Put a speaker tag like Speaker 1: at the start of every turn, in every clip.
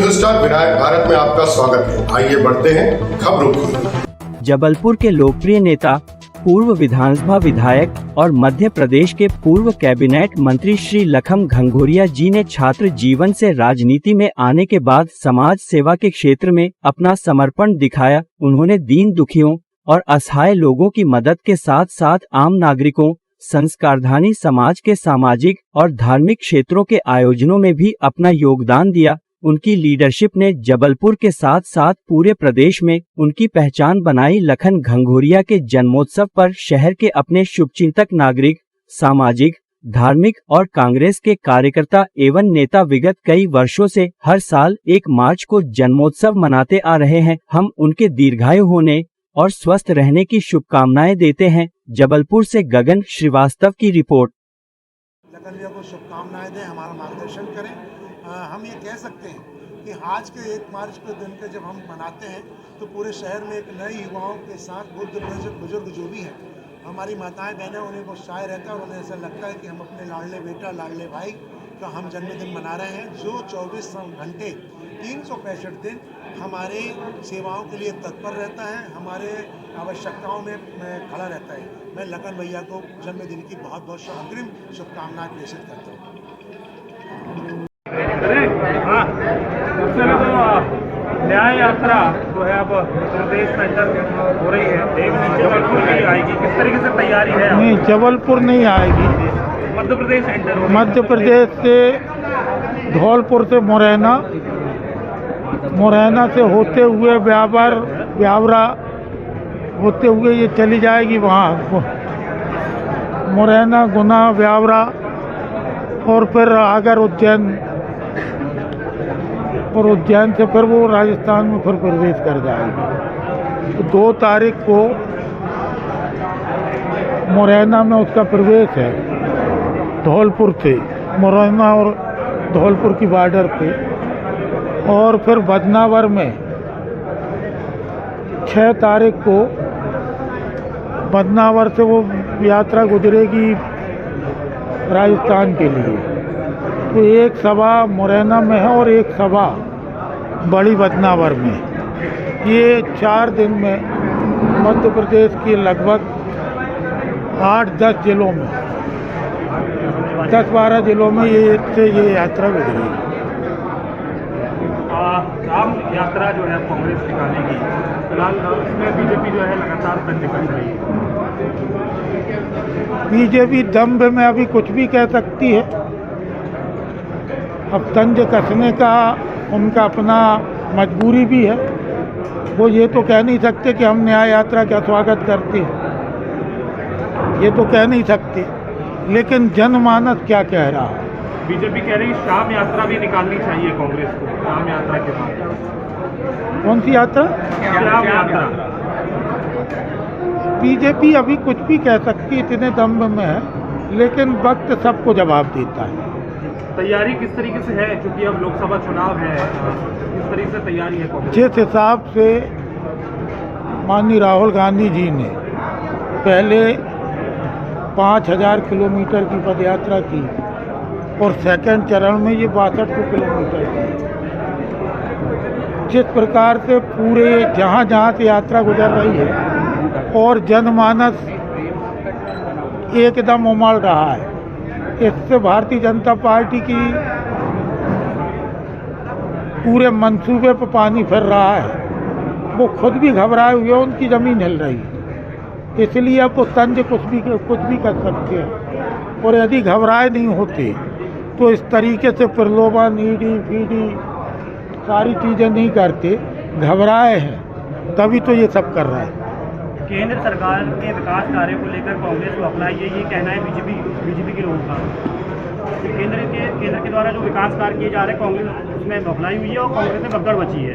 Speaker 1: News star Vinayak Bharat में आपका स्वागत है। आइए बढ़ते हैं खबरों की।
Speaker 2: जबलपुर के लोकप्रिय नेता, पूर्व विधानसभा विधायक और मध्य प्रदेश के पूर्व कैबिनेट मंत्री श्री लखन घंघोरिया जी ने छात्र जीवन से राजनीति में आने के बाद समाज सेवा के क्षेत्र में अपना समर्पण दिखाया। उन्होंने दीन दुखियों और असहाय लोगों की मदद के साथ साथ आम नागरिकों, संस्कारधानी समाज के सामाजिक और धार्मिक क्षेत्रों के आयोजनों में भी अपना योगदान दिया। उनकी लीडरशिप ने जबलपुर के साथ साथ पूरे प्रदेश में उनकी पहचान बनाई। लखन घंघोरिया के जन्मोत्सव पर शहर के अपने शुभचिंतक नागरिक, सामाजिक, धार्मिक और कांग्रेस के कार्यकर्ता एवं नेता विगत कई वर्षों से हर साल 1 मार्च को जन्मोत्सव मनाते आ रहे हैं। हम उनके दीर्घायु होने और स्वस्थ रहने की शुभकामनाएं देते हैं। जबलपुर से गगन श्रीवास्तव की रिपोर्ट।
Speaker 3: लखन भैया को शुभकामनाएं दें, हमारा मार्गदर्शन करें। हम ये कह सकते हैं कि आज के 1 मार्च के दिन के जब हम मनाते हैं तो पूरे शहर में एक नए युवाओं के साथ बुजुर्ग जो भी हैं, हमारी माताएं बहनें, उन्हें बहुत उत्साह रहता है और उन्हें ऐसा लगता है कि हम अपने लाडले बेटा लाडले भाई का हम जन्मदिन मना रहे हैं, जो 24 घंटे 365 दिन हमारे सेवाओं के लिए तत्पर रहता है, हमारे आवश्यकताओं में खड़ा रहता है। मैं लखन भैया को जन्मदिन की बहुत बहुत अग्रिम शुभकामनाएं प्रेषित करता हूँ।
Speaker 4: न्याय यात्रा जो है अब प्रदेश में हो रही है, जबलपुर नहीं आएगी, किस तरीके से तैयारी है?
Speaker 5: नहीं, जबलपुर नहीं आएगी,
Speaker 4: मध्य प्रदेश एंटर होगी।
Speaker 5: मध्य प्रदेश से धौलपुर से मुरैना से होते हुए ब्यावरा होते हुए ये चली जाएगी वहाँ मुरैना, गुना, ब्यावरा और फिर अगर उज्जैन, और उज्जैन से फिर वो राजस्थान में फिर प्रवेश कर जाएगी। तो 2 तारीख को मुरैना में उसका प्रवेश है, धौलपुर से, मुरैना और धौलपुर की बॉर्डर पे, और फिर बदनावर में 6 तारीख को बदनावर से वो यात्रा गुजरेगी राजस्थान के लिए। तो एक सभा मुरैना में है और एक सभा बड़ी बदनावर में। ये 4 दिन में मध्य प्रदेश के लगभग 8-10 जिलों में, 10-12 जिलों में ये यात्रा गुजरेगी।
Speaker 4: आम यात्रा जो है कांग्रेस निकालेगी, फिलहाल इसमें बीजेपी जो है लगातार तंज कस रही है।
Speaker 5: बीजेपी दम्भ में अभी कुछ भी कह सकती है। अब तंज कसने का उनका अपना मजबूरी भी है। वो ये तो कह नहीं सकते कि हम न्याय यात्रा का स्वागत करते हैं, ये तो कह नहीं सकते, लेकिन जनमानस क्या कह रहा है?
Speaker 4: बीजेपी कह रही है शाम यात्रा भी निकालनी चाहिए कांग्रेस को, शाम यात्रा के बाद।
Speaker 5: कौन सी यात्रा?
Speaker 4: शाम यात्रा।
Speaker 5: बीजेपी अभी कुछ भी कह सकती, इतने दम्भ में है, लेकिन वक्त सबको जवाब देता है।
Speaker 4: तैयारी किस तरीके से है, क्योंकि अब लोकसभा चुनाव है, किस तरीके से तैयारी है कांग्रेस?
Speaker 5: जिस हिसाब से माननीय राहुल गांधी जी ने पहले 5000 किलोमीटर की पदयात्रा की और सेकंड चरण में ये 62 किलोमीटर की, जिस प्रकार से पूरे जहाँ से यात्रा गुजर रही है और जनमानस एकदम उमड़ रहा है, इससे भारतीय जनता पार्टी की पूरे मंसूबे पर पानी फिर रहा है। वो खुद भी घबराए हुए, उनकी ज़मीन हिल रही है। इसलिए अब वो तंज कुछ भी कर सकते हैं, और यदि घबराए नहीं होते तो इस तरीके से प्रलोभन, ईडी फीडी सारी चीज़ें नहीं करते। घबराए हैं तभी तो ये सब कर रहा है।
Speaker 4: केंद्र सरकार के विकास कार्यों को लेकर कांग्रेस को अपना ये कहना है बीजेपी के लोगों का। केंद्र के द्वारा जो विकास कार्य किए जा रहे हैं, कांग्रेस उसमें बखलाई हुई है और कांग्रेस में भगदड़ मची है।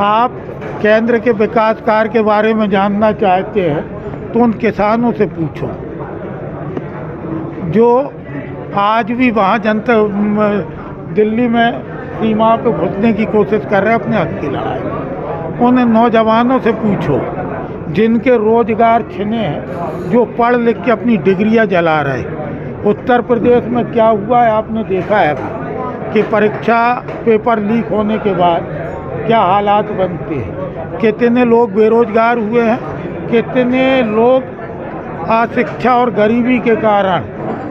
Speaker 5: आप केंद्र के विकास कार्य के बारे में जानना चाहते हैं तो उन किसानों से पूछो जो आज भी वहाँ जनता दिल्ली में सीमा पे घुसने की कोशिश कर रहे हैं अपने हक की लड़ाई। उन नौजवानों से पूछो जिनके रोजगार छिने हैं, जो पढ़ लिख के अपनी डिग्रियां जला रहे। उत्तर प्रदेश में क्या हुआ है आपने देखा है। कि परीक्षा पेपर लीक होने के बाद क्या हालात बनते हैं, कितने लोग बेरोजगार हुए हैं, कितने लोग अशिक्षा और गरीबी के कारण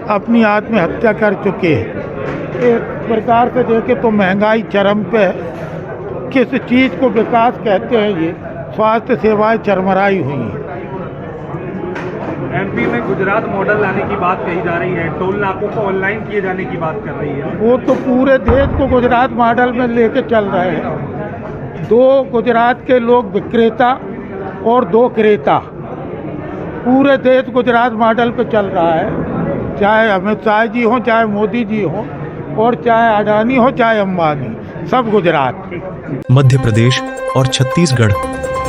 Speaker 5: अपनी आत्महत्या कर चुके हैं। एक प्रकार से देखें तो महंगाई चरम पे है। किस चीज़ को विकास कहते हैं, ये स्वास्थ्य सेवाएं चरमराई हुई हैं।
Speaker 6: एमपी में गुजरात मॉडल लाने की बात कही जा रही है, टोल नाकों को ऑनलाइन किए जाने की बात कर रही है।
Speaker 5: वो तो पूरे देश को गुजरात मॉडल में लेके चल रहे हैं। 2 गुजरात के लोग विक्रेता और 2 क्रेता, पूरे देश गुजरात मॉडल पे चल रहा है। चाहे अमित शाह जी हों, चाहे मोदी जी हों, और चाहे अडानी हो, चाहे अंबानी, सब गुजरात।
Speaker 7: मध्य प्रदेश और छत्तीसगढ़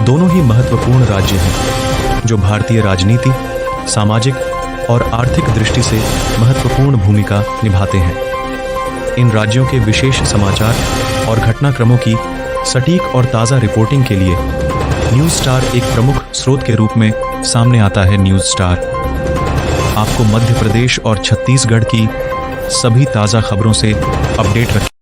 Speaker 7: दोनों ही महत्वपूर्ण राज्य हैं जो भारतीय राजनीति, सामाजिक और आर्थिक दृष्टि से महत्वपूर्ण भूमिका निभाते हैं। इन राज्यों के विशेष समाचार और घटनाक्रमों की सटीक और ताज़ा रिपोर्टिंग के लिए न्यूज़ स्टार एक प्रमुख स्रोत के रूप में सामने आता है। न्यूज़ स्टार आपको मध्य प्रदेश और छत्तीसगढ़ की सभी ताज़ा खबरों से अपडेट रखें।